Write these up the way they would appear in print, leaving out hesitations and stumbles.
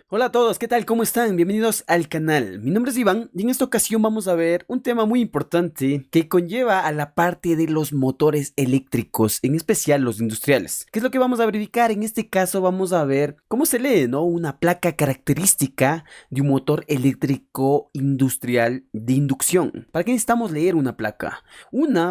Hola a todos, ¿qué tal? ¿Cómo están? Bienvenidos al canal. Mi nombre es Iván y en esta ocasión vamos a ver un tema muy importante que conlleva a la parte de los motores eléctricos, en especial los industriales. ¿Qué es lo que vamos a verificar? En este caso vamos a ver cómo se lee, ¿no? Una placa característica de un motor eléctrico industrial de inducción. ¿Para qué necesitamos leer una placa?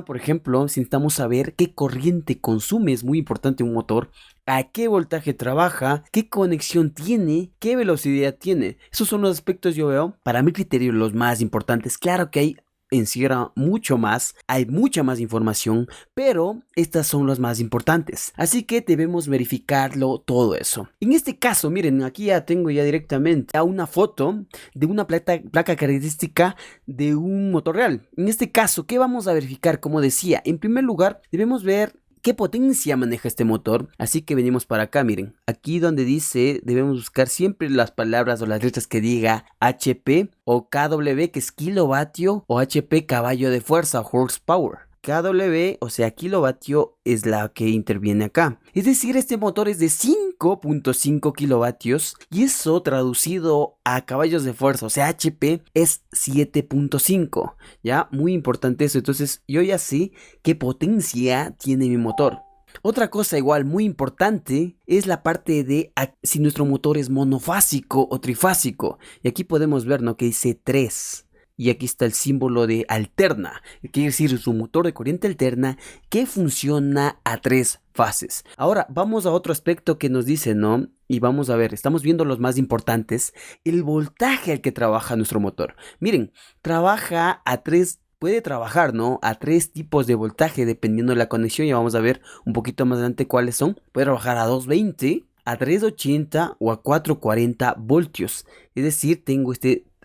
Por ejemplo, si necesitamos saber qué corriente consume, es muy importante un motor, a qué voltaje trabaja, qué conexión tiene, qué velocidad tiene. Esos son los aspectos, yo veo, para mi criterio, los más importantes. Claro que hay encierra mucho más, hay mucha más información, pero estas son las más importantes. Así que debemos verificarlo todo eso. En este caso, miren, aquí ya tengo ya directamente a una foto de una placa característica de un motor real. En este caso, ¿qué vamos a verificar? Como decía, en primer lugar, debemos ver qué potencia maneja este motor. Así que venimos para acá, miren. Aquí donde dice, debemos buscar siempre las palabras o las letras que diga HP o KW, que es kilovatio, o HP, caballo de fuerza, horsepower. KW, o sea, kilovatio, es la que interviene acá. Es decir, este motor es de 5.5 kilovatios y eso traducido a caballos de fuerza, o sea, HP, es 7.5. Ya, muy importante eso. Entonces, yo ya sé qué potencia tiene mi motor. Otra cosa igual muy importante es la parte de si nuestro motor es monofásico o trifásico. Y aquí podemos ver, ¿no? Que dice 3. Y aquí está el símbolo de alterna, que quiere decir su motor de corriente alterna que funciona a 3 fases. Ahora vamos a otro aspecto que nos dice, ¿no? Y vamos a ver, estamos viendo los más importantes, el voltaje al que trabaja nuestro motor. Miren, trabaja a 3. Puede trabajar, ¿no? A 3 tipos de voltaje dependiendo de la conexión. Ya vamos a ver un poquito más adelante cuáles son. Puede trabajar a 220, a 380 o a 440 voltios. Es decir, tengo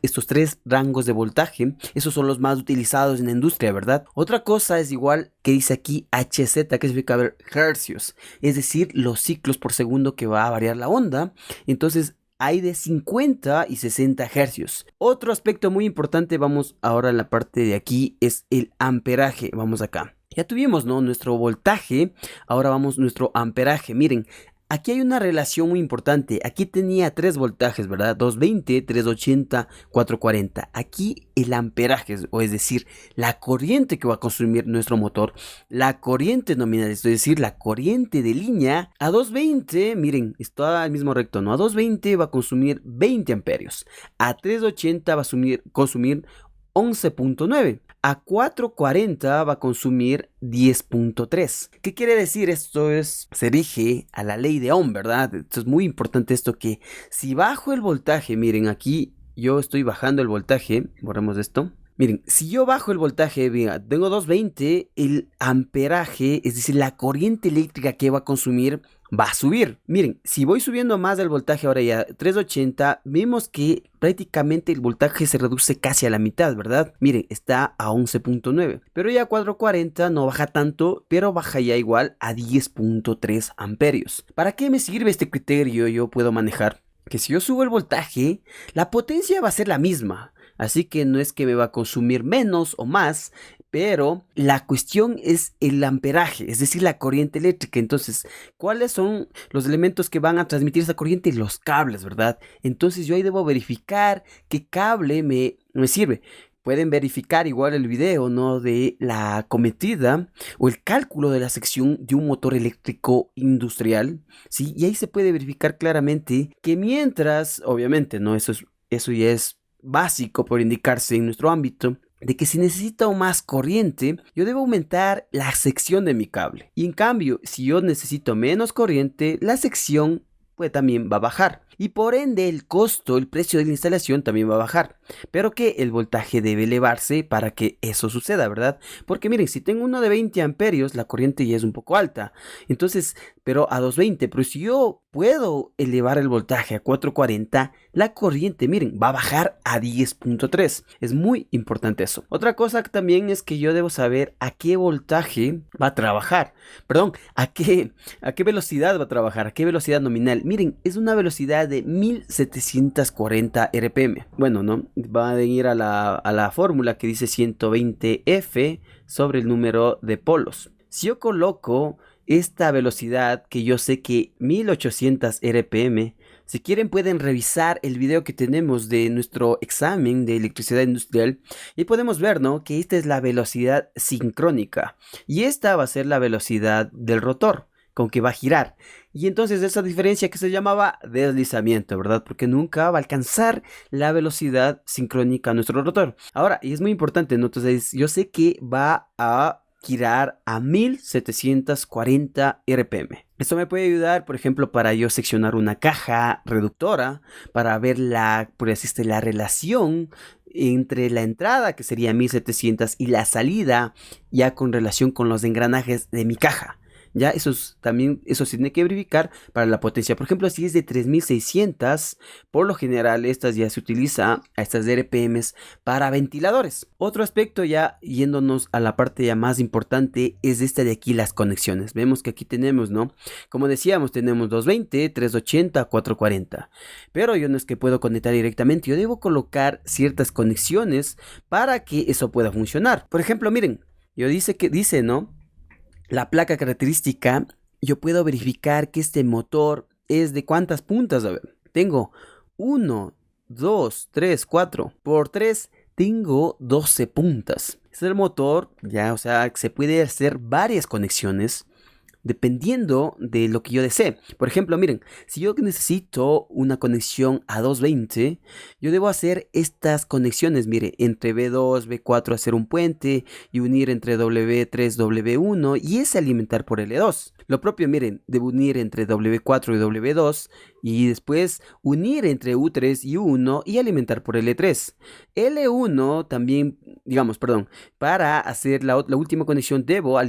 estos 3 rangos de voltaje. Esos son los más utilizados en la industria, ¿verdad? Otra cosa es igual que dice aquí HZ, que significa ver hercios. Es decir, los ciclos por segundo que va a variar la onda. Entonces, hay de 50 y 60 hercios. Otro aspecto muy importante, vamos ahora a la parte de aquí, es el amperaje. Vamos acá. Ya tuvimos, ¿no? Nuestro voltaje. Ahora vamos nuestro amperaje. Miren, aquí hay una relación muy importante. Aquí tenía 3 voltajes, ¿verdad? 220, 380, 440. Aquí el amperaje, o es decir, la corriente que va a consumir nuestro motor, la corriente nominal, es decir, la corriente de línea, a 220, miren, está al mismo recto, ¿no? A 220 va a consumir 20 amperios. A 380 va a consumir 11.9. A 440 va a consumir 10.3. ¿Qué quiere decir? Se rige a la ley de Ohm, ¿verdad? Esto es muy importante esto, que si bajo el voltaje, miren, aquí yo estoy bajando el voltaje, borremos esto. Miren, si yo bajo el voltaje, mira, tengo 220, el amperaje, es decir, la corriente eléctrica que va a consumir, va a subir. Miren, si voy subiendo más del voltaje, ahora ya 380, vemos que prácticamente el voltaje se reduce casi a la mitad, ¿verdad? Miren, está a 11.9, pero ya 440 no baja tanto, pero baja ya igual a 10.3 amperios. ¿Para qué me sirve este criterio? Yo puedo manejar que si yo subo el voltaje, la potencia va a ser la misma. Así que no es que me va a consumir menos o más, pero la cuestión es el amperaje, es decir, la corriente eléctrica. Entonces, ¿cuáles son los elementos que van a transmitir esa corriente? Los cables, ¿verdad? Entonces yo ahí debo verificar qué cable me sirve. Pueden verificar igual el video, ¿no? De la cometida o el cálculo de la sección de un motor eléctrico industrial, ¿sí? Y ahí se puede verificar claramente que mientras, obviamente, ¿no? Eso ya es básico por indicarse en nuestro ámbito, de que si necesito más corriente, yo debo aumentar la sección de mi cable. Y en cambio, si yo necesito menos corriente, la sección pues también va a bajar. Y por ende el costo, el precio de la instalación también va a bajar. Pero que el voltaje debe elevarse para que eso suceda, ¿verdad? Porque miren, si tengo uno de 20 amperios, la corriente ya es un poco alta. Entonces, pero a 220, pero si yo puedo elevar el voltaje a 440, la corriente, miren, va a bajar a 10.3. Es muy importante eso. Otra cosa también es que yo debo saber a qué voltaje va a trabajar. Perdón, a qué velocidad va a trabajar, a qué velocidad nominal. Miren, es una velocidad de 1740 RPM. Bueno, ¿no? Va a ir a la fórmula que dice 120 F sobre el número de polos. Si yo coloco esta velocidad, que yo sé que 1800 RPM Si quieren pueden revisar el video que tenemos de nuestro examen de electricidad industrial y podemos ver, ¿no?, que esta es la velocidad sincrónica y esta va a ser la velocidad del rotor con que va a girar. Y entonces esa diferencia que se llamaba deslizamiento, ¿verdad? Porque nunca va a alcanzar la velocidad sincrónica a nuestro rotor. Ahora, y es muy importante, ¿no? Entonces yo sé que va a girar a 1740 RPM. Esto me puede ayudar, por ejemplo, para yo seccionar una caja reductora, para ver por así decirlo, la relación entre la entrada, que sería 1700, y la salida, ya con relación con los engranajes de mi caja. Ya, eso se tiene que verificar para la potencia. Por ejemplo, si es de 3600, por lo general estas ya se utiliza a estas RPMs para ventiladores. Otro aspecto, ya yéndonos a la parte ya más importante, es esta de aquí, las conexiones. Vemos que aquí tenemos, ¿no? Como decíamos, tenemos 220, 380, 440. Pero yo no es que puedo conectar directamente, yo debo colocar ciertas conexiones para que eso pueda funcionar. Por ejemplo, miren, dice, ¿no?, la placa característica, yo puedo verificar que este motor es de cuántas puntas. A ver, tengo 1, 2, 3, 4. Por 3 tengo 12 puntas. Este es el motor, ya, o sea, se puede hacer varias conexiones dependiendo de lo que yo desee. Por ejemplo, miren, si yo necesito una conexión a 220, yo debo hacer estas conexiones, mire, entre B2, B4 hacer un puente y unir entre W3, W1 y ese alimentar por L2. Lo propio, miren, debo unir entre W4 y W2 y después unir entre U3 y U1 y alimentar por L3. L1 también, digamos, perdón, para hacer la última conexión debo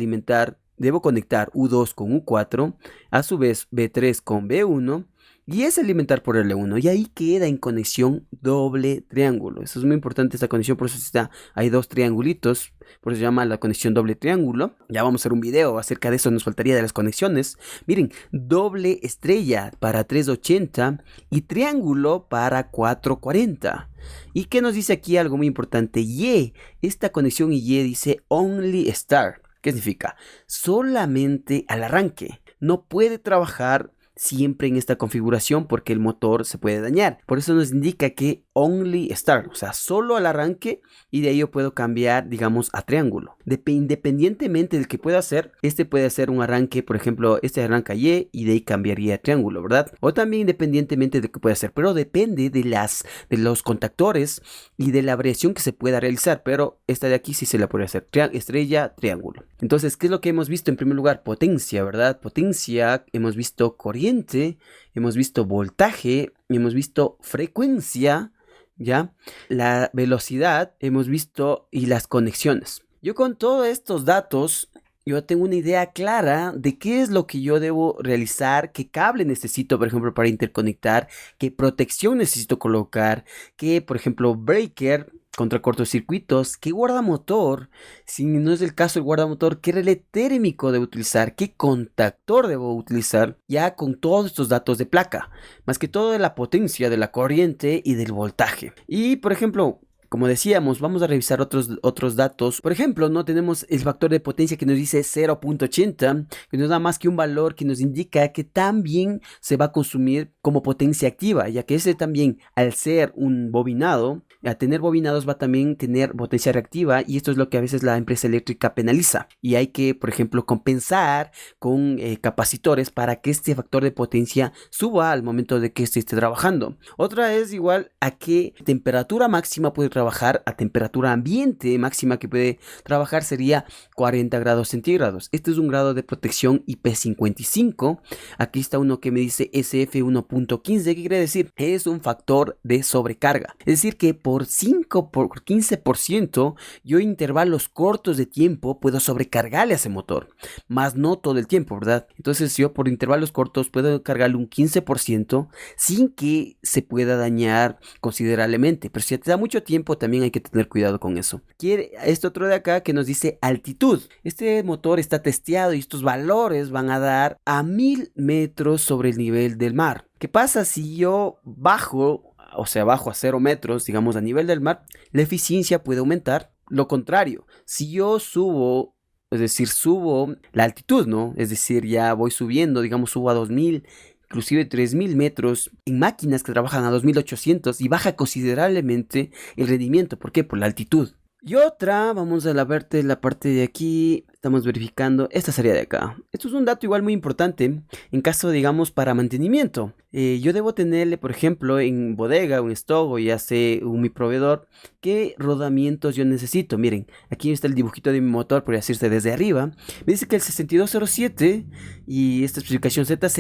conectar U2 con U4, a su vez B3 con B1 y es alimentar por L1 y ahí queda en conexión doble triángulo. Eso es muy importante, esta conexión, por eso hay dos triangulitos, por eso se llama la conexión doble triángulo. Ya vamos a hacer un video acerca de eso, nos faltaría de las conexiones. Miren, doble estrella para 380 y triángulo para 440. ¿Y qué nos dice aquí? Algo muy importante, Y, esta conexión Y dice Only Start. ¿Qué significa? Solamente al arranque. No puede trabajar siempre en esta configuración porque el motor se puede dañar. Por eso nos indica que Only Start, o sea, solo al arranque, y de ahí yo puedo cambiar, digamos, a triángulo. Independientemente del que pueda hacer, este puede hacer un arranque, por ejemplo, este arranca Y de ahí cambiaría a triángulo, ¿verdad? O también independientemente de que pueda hacer, pero depende de los contactores y de la variación que se pueda realizar, pero esta de aquí sí se la puede hacer, estrella, triángulo. Entonces, ¿qué es lo que hemos visto? En primer lugar, potencia, ¿verdad? Potencia, hemos visto corriente, hemos visto voltaje, hemos visto frecuencia, ¿ya? La velocidad, hemos visto, y las conexiones. Yo con todos estos datos, yo tengo una idea clara de qué es lo que yo debo realizar, qué cable necesito, por ejemplo, para interconectar, qué protección necesito colocar, qué, por ejemplo, breaker contra cortocircuitos, qué guardamotor, si no es el caso el guardamotor, qué relé térmico debo utilizar, qué contactor debo utilizar, ya con todos estos datos de placa, más que todo de la potencia, de la corriente y del voltaje. Y, por ejemplo, como decíamos, vamos a revisar otros datos. Por ejemplo, no tenemos el factor de potencia que nos dice 0.80, que nos da más que un valor que nos indica que también se va a consumir como potencia activa, ya que ese también, al ser un bobinado, a tener bobinados va a también tener potencia reactiva, y esto es lo que a veces la empresa eléctrica penaliza. Y hay que, por ejemplo, compensar con capacitores para que este factor de potencia suba al momento de que esté trabajando. Otra es igual a qué temperatura máxima puede trabajar, a temperatura ambiente máxima que puede trabajar sería 40 grados centígrados. Este es un grado de protección IP55. Aquí está uno que me dice SF 1.15. ¿Qué quiere decir? Es un factor de sobrecarga. Es decir que por 15% yo en intervalos cortos de tiempo puedo sobrecargarle a ese motor, más no todo el tiempo, ¿verdad? Entonces yo por intervalos cortos puedo cargarle un 15% sin que se pueda dañar considerablemente, pero si te da mucho tiempo también hay que tener cuidado con eso. Este otro de acá que nos dice altitud. Este motor está testeado y estos valores van a dar a 1000 metros sobre el nivel del mar. ¿Qué pasa si yo bajo a 0 metros, digamos, a nivel del mar? La eficiencia puede aumentar. Lo contrario, si yo subo, es decir, subo la altitud, ¿no? Es decir, ya voy subiendo, digamos, subo a 2000, inclusive 3000 metros en máquinas que trabajan a 2800 y baja considerablemente el rendimiento. ¿Por qué? Por la altitud. Y otra, vamos a verte la parte de aquí, estamos verificando, esta sería de acá. Esto es un dato igual muy importante en caso, digamos, para mantenimiento. Yo debo tenerle, por ejemplo, en bodega, un stock o ya sé, mi proveedor, qué rodamientos yo necesito. Miren, aquí está el dibujito de mi motor, por decirse desde arriba. Me dice que el 6207 y esta especificación ZZ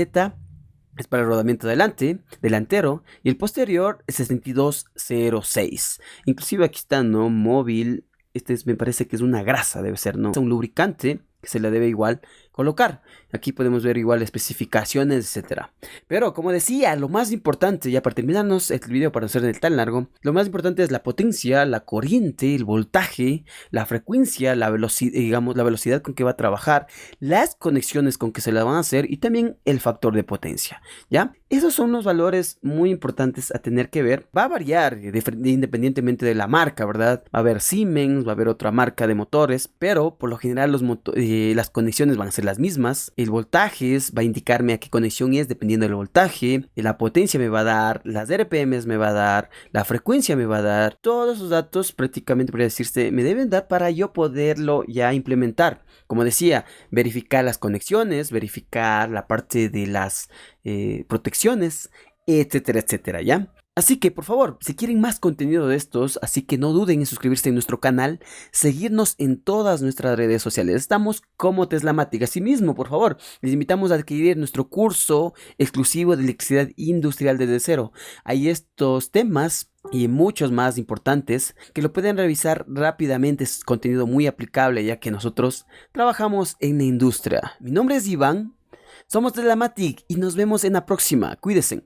es para el rodamiento delantero, y el posterior es 6206. Inclusive aquí está, ¿no? Móvil, me parece que es una grasa, debe ser, ¿no? Es un lubricante que se le debe igual colocar. Aquí podemos ver igual especificaciones, etcétera. Pero como decía, lo más importante, ya para terminarnos el video para no ser tan largo, lo más importante es la potencia, la corriente, el voltaje, la frecuencia, la velocidad, digamos, la velocidad con que va a trabajar, las conexiones con que se la van a hacer y también el factor de potencia, ¿ya? Esos son los valores muy importantes a tener que ver. Va a variar independientemente de la marca, ¿verdad? Va a haber Siemens, va a haber otra marca de motores, pero por lo general las conexiones van a ser las mismas. El voltaje va a indicarme a qué conexión es dependiendo del voltaje. La potencia me va a dar, las RPMs me va a dar, la frecuencia me va a dar. Todos esos datos prácticamente podría decirse me deben dar para yo poderlo ya implementar. Como decía, verificar las conexiones, verificar la parte de las protecciones, etcétera, etcétera, ¿ya? Así que por favor, si quieren más contenido de estos, así que no duden en suscribirse a nuestro canal, seguirnos en todas nuestras redes sociales. Estamos como Teslamatic. Asimismo, por favor, les invitamos a adquirir nuestro curso exclusivo de electricidad industrial desde cero. Hay estos temas y muchos más importantes que lo pueden revisar rápidamente. Es contenido muy aplicable ya que nosotros trabajamos en la industria. Mi nombre es Iván, somos Teslamatic y nos vemos en la próxima. Cuídense.